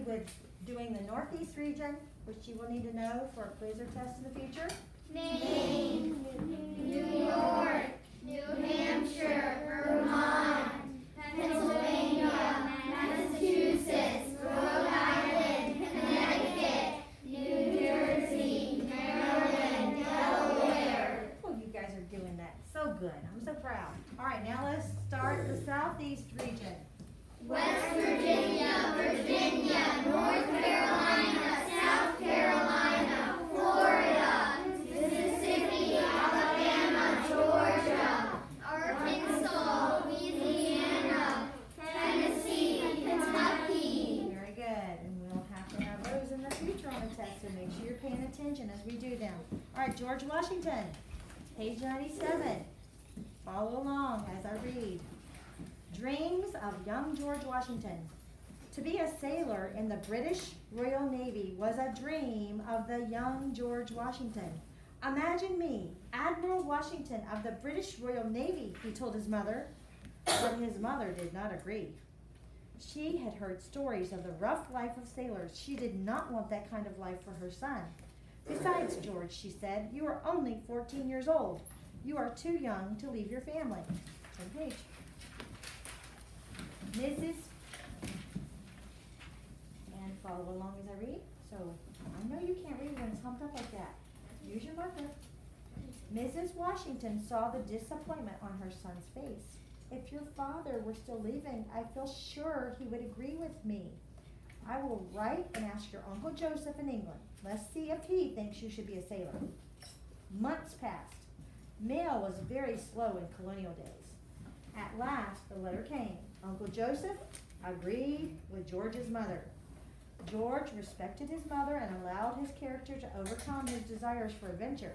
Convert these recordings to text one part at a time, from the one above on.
with doing the Northeast region, which you will need to know for a quiz or test in the future. Maine, New York, New Hampshire, Vermont, Pennsylvania, Massachusetts, Rhode Island, Connecticut, New Jersey, Maryland, Delaware. Oh, you guys are doing that so good. I'm so proud. All right, now let's start the Southeast region. West Virginia, Virginia, North Carolina, South Carolina, Florida, Mississippi, Alabama, Georgia, Arkansas, Louisiana, Tennessee, Kentucky. Very good. And we'll have to have those in the future on the test, so make sure you're paying attention as we do them. All right, George Washington, page 97. Follow along as I read. Dreams of young George Washington. To be a sailor in the British Royal Navy was a dream of the young George Washington. Imagine me, Admiral Washington of the British Royal Navy, he told his mother. But his mother did not agree. She had heard stories of the rough life of sailors. She did not want that kind of life for her son. Besides, George, she said, you are only 14 years old. You are too young to leave your family. Same page. Mrs. And follow along as I read. So I know you can't read when it's humped up like that. Use your marker. Mrs. Washington saw the disappointment on her son's face. If your father were still living, I feel sure he would agree with me. I will write and ask your Uncle Joseph in England. Let's see if he thinks you should be a sailor. Months passed. Mail was very slow in colonial days. At last, the letter came. Uncle Joseph agreed with George's mother. George respected his mother and allowed his character to overcome his desires for adventure.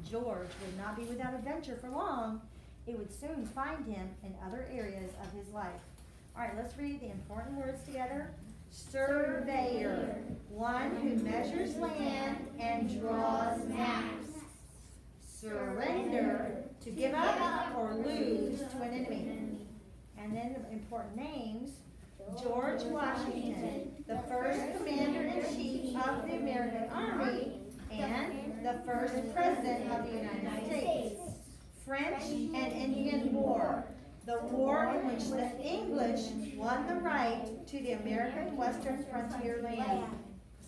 George would not be without adventure for long. It would soon find him in other areas of his life. All right, let's read the important words together. Surveyor, one who measures land and draws maps. Surrender, to give up or lose to an enemy. And then the important names, George Washington, the first commander-in-chief of the American Army and the first president of the United States. French and Indian War, the war in which the English won the right to the American western frontier land.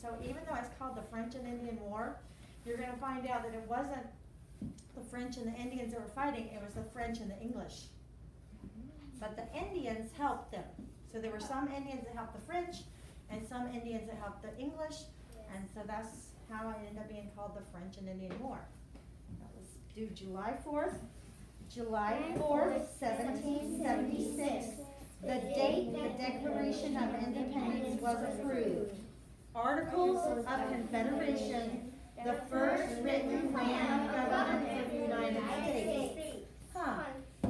So even though it's called the French and Indian War, you're going to find out that it wasn't the French and the Indians that were fighting, it was the French and the English. But the Indians helped them. So there were some Indians that helped the French and some Indians that helped the English. And so that's how it ended up being called the French and Indian War. Now let's do July 4th. July 4th, 1776. The date the Declaration of Independence was approved. Articles of Confederation, the first written plan of government of the United States. Huh.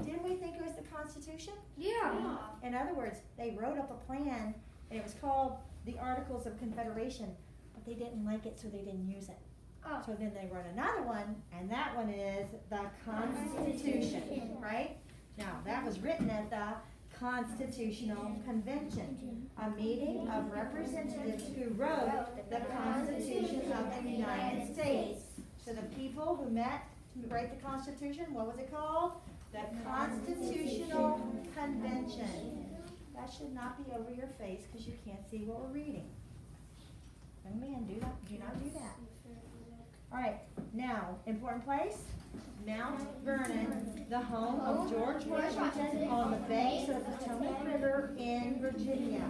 Didn't we think it was the Constitution? Yeah. In other words, they wrote up a plan, and it was called the Articles of Confederation, but they didn't like it, so they didn't use it. Oh. So then they wrote another one, and that one is the Constitution, right? Now, that was written at the Constitutional Convention, a meeting of representatives who wrote the Constitution of the United States. So the people who met to write the Constitution, what was it called? The Constitutional Convention. That should not be over your face because you can't see what we're reading. Young man, do not do that. All right, now, important place, Mount Vernon, the home of George Washington on the banks of the Potomac River in Virginia.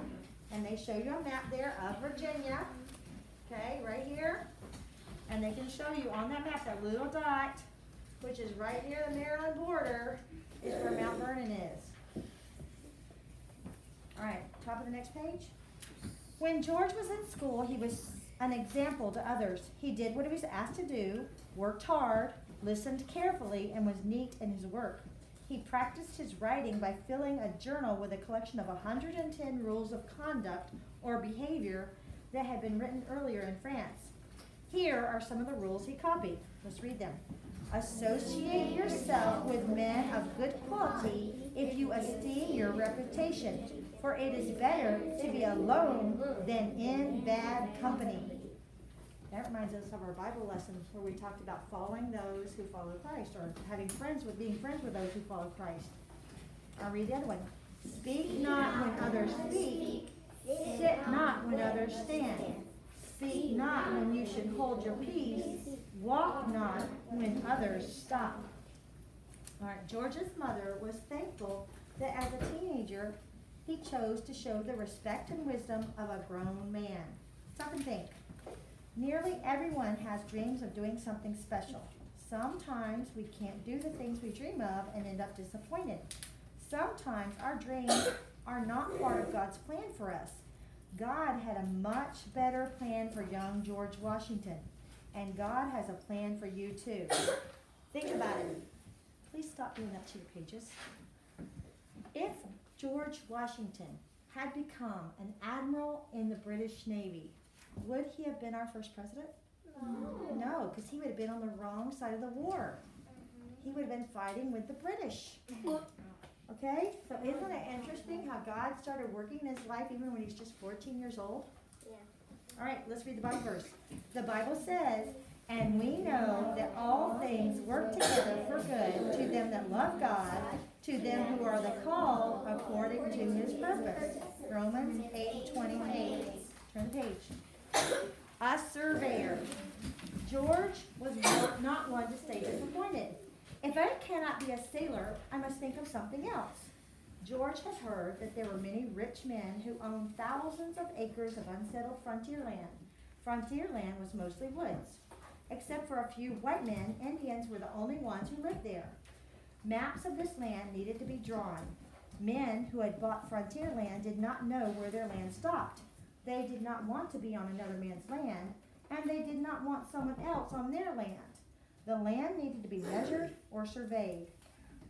And they show you a map there of Virginia, okay, right here. And they can show you on that map, that little dot, which is right near the Maryland border, is where Mount Vernon is. All right, top of the next page. When George was in school, he was an example to others. He did what he was asked to do, worked hard, listened carefully, and was neat in his work. He practiced his writing by filling a journal with a collection of 110 rules of conduct or behavior that had been written earlier in France. Here are some of the rules he copied. Let's read them. Associate yourself with men of good quality if you esteem your reputation. For it is better to be alone than in bad company. That reminds us of our Bible lesson where we talked about following those who follow Christ, or being friends with those who follow Christ. I'll read the other one. Speak not when others speak. Sit not when others stand. Speak not when you should hold your peace. Walk not when others stop. All right, George's mother was thankful that as a teenager, he chose to show the respect and wisdom of a grown man. Stop and think. Nearly everyone has dreams of doing something special. Sometimes we can't do the things we dream of and end up disappointed. Sometimes our dreams are not part of God's plan for us. God had a much better plan for young George Washington, and God has a plan for you too. Think about it. Please stop doing that to your pages. If George Washington had become an admiral in the British Navy, would he have been our first president? No, because he would have been on the wrong side of the war. He would have been fighting with the British. Okay? So isn't it interesting how God started working in his life even when he was just 14 years old? Yeah. All right, let's read the Bible verse. The Bible says, and we know that all things work together for good to them that love God, to them who are the called according to his purpose. Romans 8:28. Turn the page. A surveyor. George was not one to stay disappointed. If I cannot be a sailor, I must think of something else. George had heard that there were many rich men who owned thousands of acres of unsettled frontier land. Frontier land was mostly woods. Except for a few white men, Indians were the only ones who lived there. Maps of this land needed to be drawn. Men who had bought frontier land did not know where their land stopped. They did not want to be on another man's land, and they did not want someone else on their land. The land needed to be measured or surveyed.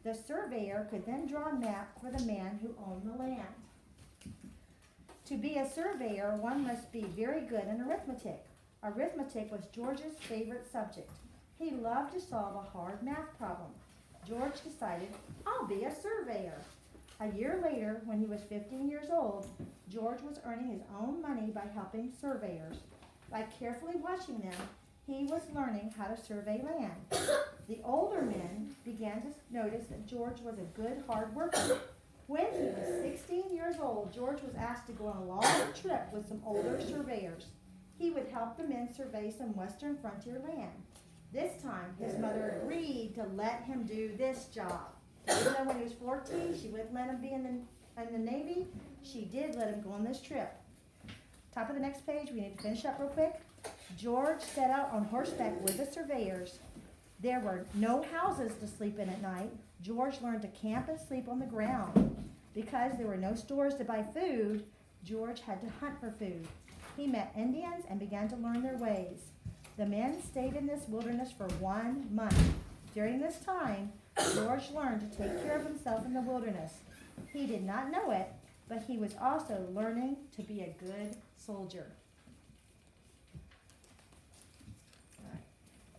The surveyor could then draw a map for the man who owned the land. To be a surveyor, one must be very good in arithmetic. Arithmetic was George's favorite subject. He loved to solve a hard math problem. George decided, I'll be a surveyor. A year later, when he was 15 years old, George was earning his own money by helping surveyors. By carefully watching them, he was learning how to survey land. The older men began to notice that George was a good, hard worker. When he was 16 years old, George was asked to go on a long trip with some older surveyors. He would help the men survey some western frontier land. This time, his mother agreed to let him do this job. Even though when he was 14, she wouldn't let him be in the Navy, she did let him go on this trip. Top of the next page, we need to finish up real quick. George set out on horseback with the surveyors. There were no houses to sleep in at night. George learned to camp and sleep on the ground. Because there were no stores to buy food, George had to hunt for food. He met Indians and began to learn their ways. The men stayed in this wilderness for 1 month. During this time, George learned to take care of himself in the wilderness. He did not know it, but he was also learning to be a good soldier.